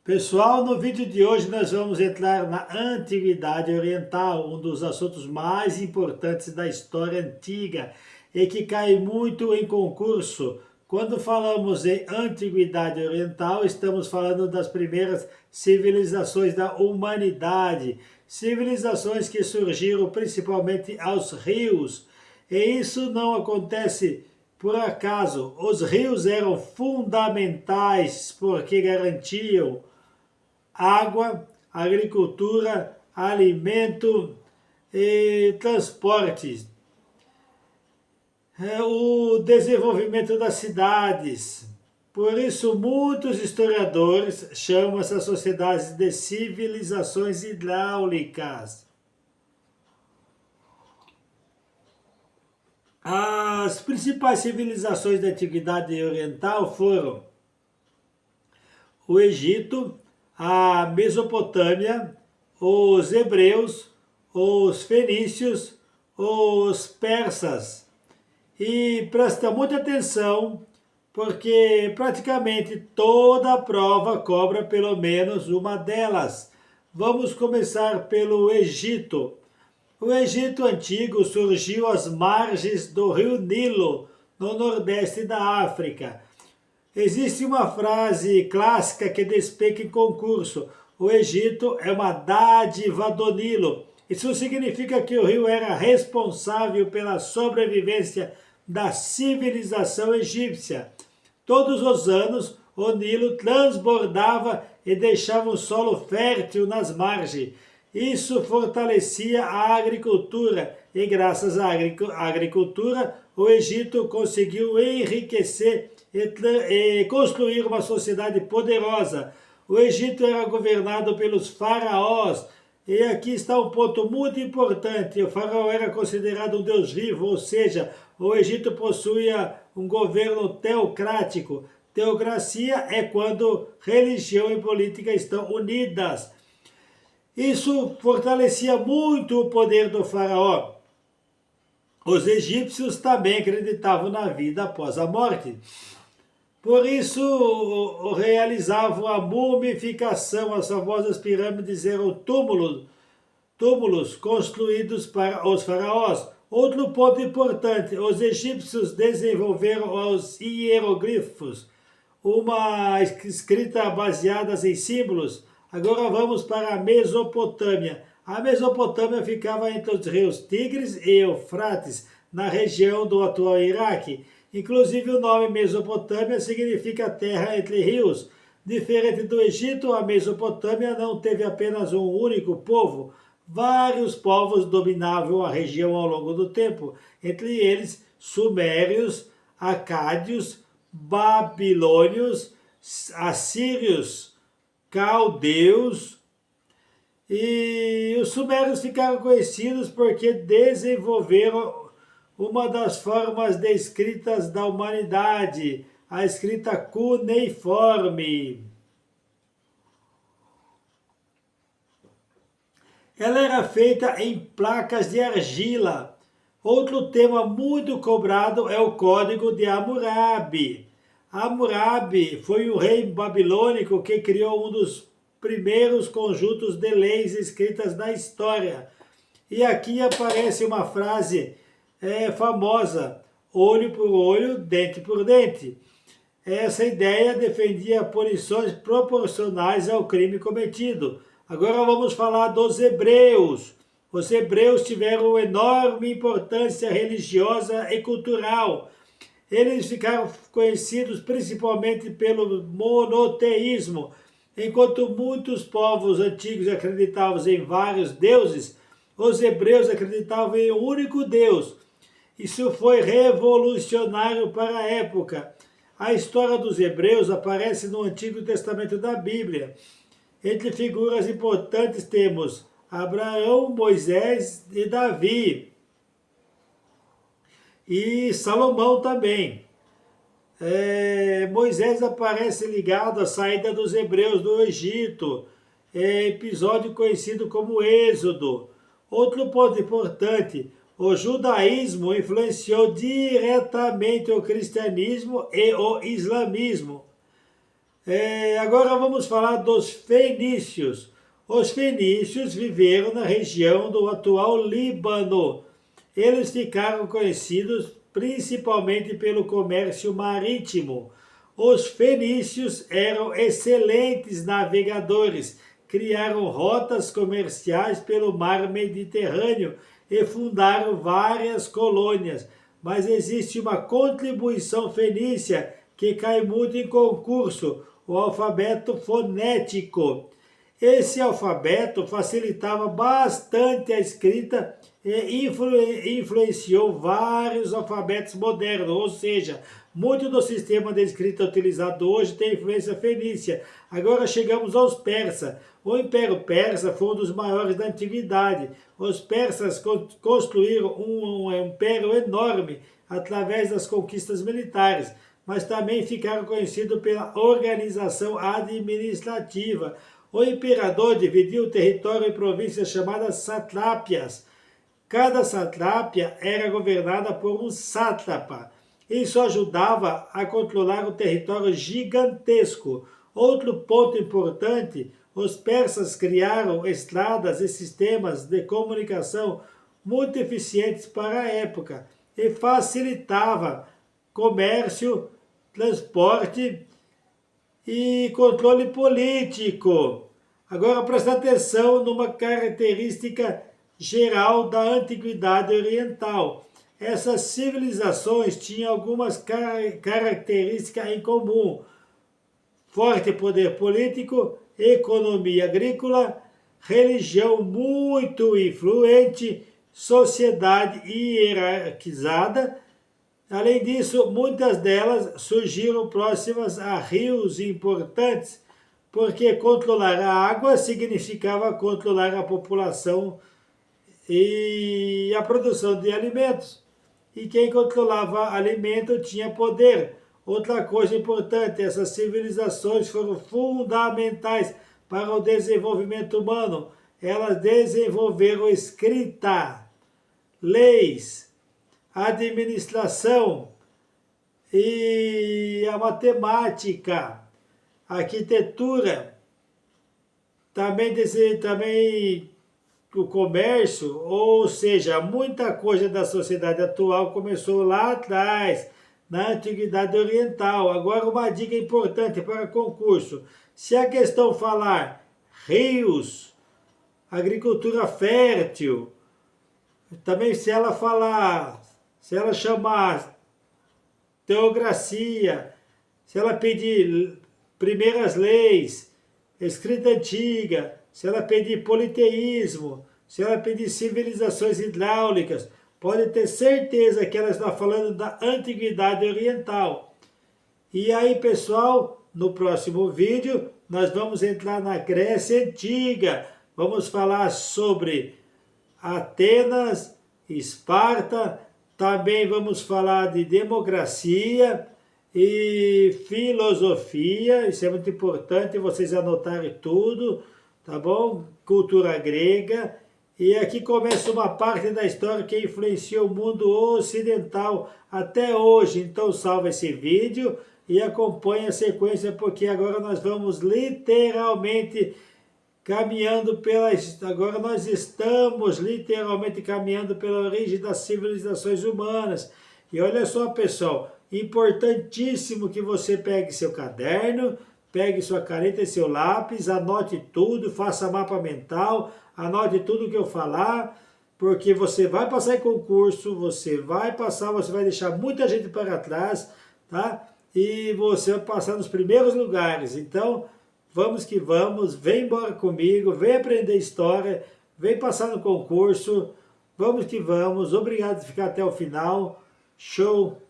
Pessoal, no vídeo de hoje nós vamos entrar na Antiguidade Oriental, um dos assuntos mais importantes da história antiga e que cai muito em concurso. Quando falamos em Antiguidade Oriental, estamos falando das primeiras civilizações da humanidade, civilizações que surgiram principalmente aos rios. E isso não acontece por acaso. Os rios eram fundamentais porque garantiam água, agricultura, alimento e transportes, o desenvolvimento das cidades. Por isso, muitos historiadores chamam essas sociedades de civilizações hidráulicas. As principais civilizações da Antiguidade Oriental foram o Egito, a Mesopotâmia, os hebreus, os fenícios, os persas. E presta muita atenção, porque praticamente toda a prova cobra pelo menos uma delas. Vamos começar pelo Egito. O Egito Antigo surgiu às margens do rio Nilo, no nordeste da África. Existe uma frase clássica que despeca em concurso: o Egito é uma dádiva do Nilo. Isso significa que o rio era responsável pela sobrevivência da civilização egípcia. Todos os anos, o Nilo transbordava e deixava um solo fértil nas margens. Isso fortalecia a agricultura e, graças à agricultura, o Egito conseguiu enriquecer e construir uma sociedade poderosa. O Egito era governado pelos faraós. E aqui está um ponto muito importante: o faraó era considerado um deus vivo, ou seja, o Egito possuía um governo teocrático. Teocracia é quando religião e política estão unidas. Isso fortalecia muito o poder do faraó. Os egípcios também acreditavam na vida após a morte. Por isso, realizavam a mumificação. As famosas pirâmides eram túmulos construídos para os faraós. Outro ponto importante: os egípcios desenvolveram os hieroglifos, uma escrita baseada em símbolos. Agora vamos para a Mesopotâmia. A Mesopotâmia ficava entre os rios Tigres e Eufrates, na região do atual Iraque. Inclusive, o nome Mesopotâmia significa terra entre rios. Diferente do Egito, a Mesopotâmia não teve apenas um único povo. Vários povos dominavam a região ao longo do tempo, entre eles sumérios, acádios, babilônios, assírios, caldeus. E os sumérios ficaram conhecidos porque desenvolveram uma das formas de escritas da humanidade, a escrita cuneiforme. Ela era feita em placas de argila. Outro tema muito cobrado é o Código de Hammurabi. Hammurabi foi o rei babilônico que criou um dos primeiros conjuntos de leis escritas da história. E aqui aparece uma frase famosa: olho por olho, dente por dente. Essa ideia defendia punições proporcionais ao crime cometido. Agora vamos falar dos hebreus. Os hebreus tiveram uma enorme importância religiosa e cultural. Eles ficaram conhecidos principalmente pelo monoteísmo. Enquanto muitos povos antigos acreditavam em vários deuses, os hebreus acreditavam em um único Deus. Isso foi revolucionário para a época. A história dos hebreus aparece no Antigo Testamento da Bíblia. Entre figuras importantes temos Abraão, Moisés e Davi. E Salomão também. Moisés aparece ligado à saída dos hebreus do Egito, episódio conhecido como Êxodo. Outro ponto importante: o judaísmo influenciou diretamente o cristianismo e o islamismo. Agora vamos falar dos fenícios. Os fenícios viveram na região do atual Líbano. Eles ficaram conhecidos principalmente pelo comércio marítimo. Os fenícios eram excelentes navegadores, criaram rotas comerciais pelo mar Mediterrâneo e fundaram várias colônias. Mas existe uma contribuição fenícia que cai muito em concurso, o alfabeto fonético. Esse alfabeto facilitava bastante a escrita e influenciou vários alfabetos modernos, ou seja, muito do sistema de escrita utilizado hoje tem influência fenícia. Agora chegamos aos persas. O Império Persa foi um dos maiores da antiguidade. Os persas construíram um império enorme através das conquistas militares, mas também ficaram conhecidos pela organização administrativa. O imperador dividiu o território em províncias chamadas satrápias. Cada satrápia era governada por um sátrapa. Isso ajudava a controlar um território gigantesco. Outro ponto importante, os persas criaram estradas e sistemas de comunicação muito eficientes para a época e facilitava comércio, transporte e controle político. Agora presta atenção numa característica geral da Antiguidade Oriental. Essas civilizações tinham algumas características em comum: forte poder político, economia agrícola, religião muito influente, sociedade hierarquizada. Além disso, muitas delas surgiram próximas a rios importantes, porque controlar a água significava controlar a população e a produção de alimentos. E quem controlava alimento tinha poder. Outra coisa importante, essas civilizações foram fundamentais para o desenvolvimento humano. Elas desenvolveram escrita, leis, administração e a matemática, a arquitetura, também o comércio, ou seja, muita coisa da sociedade atual começou lá atrás, na Antiguidade Oriental. Agora uma dica importante para concurso: se a questão falar rios, agricultura fértil, também se ela chamar teocracia, se ela pedir primeiras leis, escrita antiga, se ela pedir politeísmo, se ela pedir civilizações hidráulicas, pode ter certeza que ela está falando da Antiguidade Oriental. E aí, pessoal, no próximo vídeo, nós vamos entrar na Grécia Antiga. Vamos falar sobre Atenas, Esparta, também vamos falar de democracia e filosofia. Isso é muito importante vocês anotarem tudo, tá bom? Cultura grega. E aqui começa uma parte da história que influenciou o mundo ocidental até hoje. Então salva esse vídeo e acompanhe a sequência, porque agora nós vamos literalmente caminhando agora nós estamos literalmente caminhando pela origem das civilizações humanas. E olha só, pessoal, importantíssimo que você pegue seu caderno, pegue sua caneta e seu lápis, anote tudo, faça mapa mental, anote tudo que eu falar, porque você vai passar em concurso, você vai deixar muita gente para trás, tá? E você vai passar nos primeiros lugares. Então, vamos que vamos, vem embora comigo, vem aprender história, vem passar no concurso, vamos que vamos. Obrigado por ficar até o final. Show!